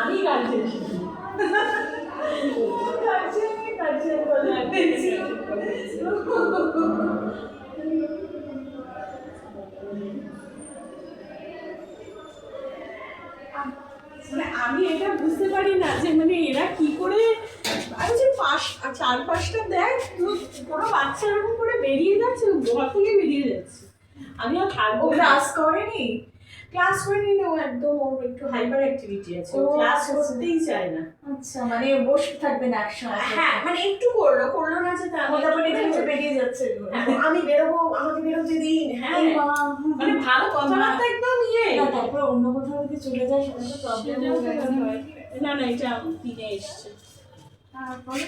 আমি গার্জেন শিখি গার্জেন বলে আমি এটা বুঝতে পারি না যে মানে এরা কি করে আর যে 4-5টা দেখ কোনো বাচ্চা এরকম করে বেরিয়ে যাচ্ছে, ঘর থেকে বেরিয়ে যাচ্ছে। আমি আর থাকবো। ক্লাস করেনি? ক্লাস করেনি না, ও একদম ওর একটু হাইপার অ্যাক্টিভিটি আছে, ও ক্লাস করতেই চায় না। আচ্ছা, মানে বসে থাকবে না একসময়? হ্যাঁ, মানে একটু করলো না যে তারপরে বেরিয়ে যাচ্ছে, আমি বেরোবো, আমাকে বেরোতে দিন। হ্যাঁ, মানে ভালো কথাবার্তা একদম তারপর অন্য কোথাও যদি চলে যায় সেটা তো প্রবলেম হয়। না না, এটা দিনে এসছে। তারপরে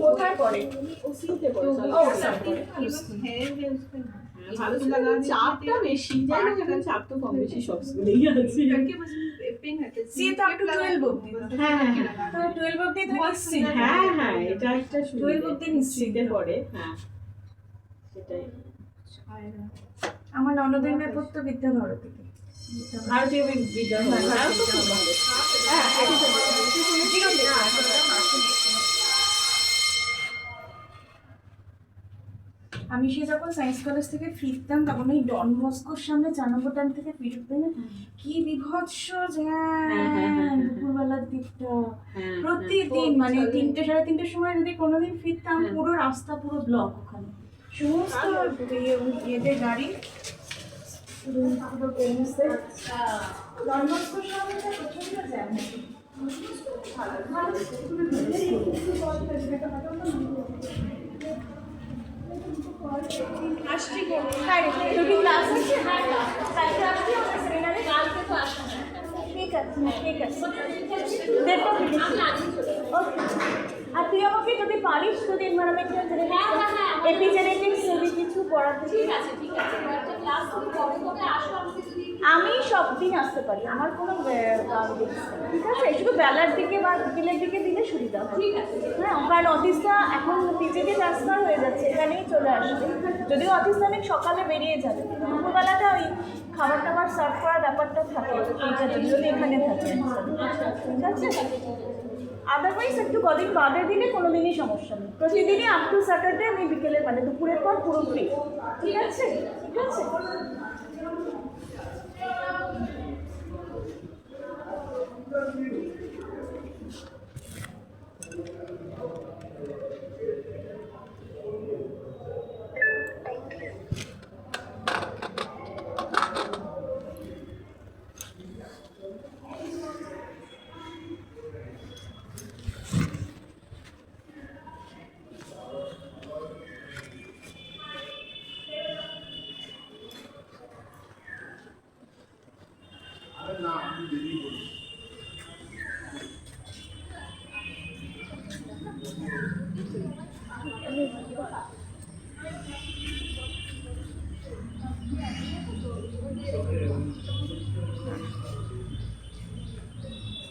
কোথায় পড়ে? ওসিতে পড়ে। ভালো লাগা, চাপটা বেশি, যাই না কেন চাপ তো কম বেশি সব স্কুলেই আছে। সি তো আপ টু 12 অবধি। হ্যাঁ তো 12 অবধি তো নিশ্চিত। হ্যাঁ, এটা একটা 12 অবধি নিশ্চিতে পড়ে। হ্যাঁ, সেটাই। আমার ননদের মেয়ে পড়তো বিদ্যাভারতীতে। ভারতীয় বিদ্যালয় আমি সে যখন সায়েন্স কলেজ থেকে ফিরতাম তখন ওই ডন বস্কোর সামনে 4 নম্বর টাইম থেকে ফিরতে কি বিভৎস দুপুরবেলার দিকটা প্রতিদিন, মানে 3টে 3:30 সময় যদি কোনোদিন ফিরতাম পুরো রাস্তা পুরো ব্লক, ওখানে সমস্ত ইয়েদের গাড়ি ডন বস্কোর সামনে প্রচন্ড জ্যাম। আসছি। তোর ক্লাস আছে? কালকে আসবি আমাদের সেমিনারে? কালকে তো আসা না। ঠিক আছে, ঠিক আছে, দেখো। ওকে, আর তুই আমাকে যদি পারিস যদি এনভায়রনমেন্টাল এপিজেনেটিক্স যদি কিছু পড়াতে। ঠিক আছে, ঠিক আছে। একটা ক্লাস তুমি কবে কবে আসো আমাকে যদি। আমি সব দিন আসতে পারি, আমার কোনো ঠিক আছে, শুধু বেলার দিকে বা বিকেলের দিকে দিলে সুবিধা হয়। ঠিক আছে। হ্যাঁ, কারণ অফিসটা এখন পিজিতে ট্রান্সফার হয়ে যাচ্ছে, এখানেই চলে আসবে। যদিও অফিসটা অনেক সকালে বেরিয়ে যাবে, কিন্তু দুপুরবেলাটা ওই খাবার টাবার সার্ভ করার ব্যাপারটা থাকে, এইটা যদি এখানে থাকে। ঠিক আছে, আদারওয়াইজ একটু কদিন বাদে দিলে কোনো দিনই সমস্যা নেই। প্রতিদিনই আপ টু স্যাটারডে আমি বিকেলে মানে দুপুরের পর পুরো ফ্রি। ঠিক আছে, ঠিক আছে। না, আমি দেরি করি।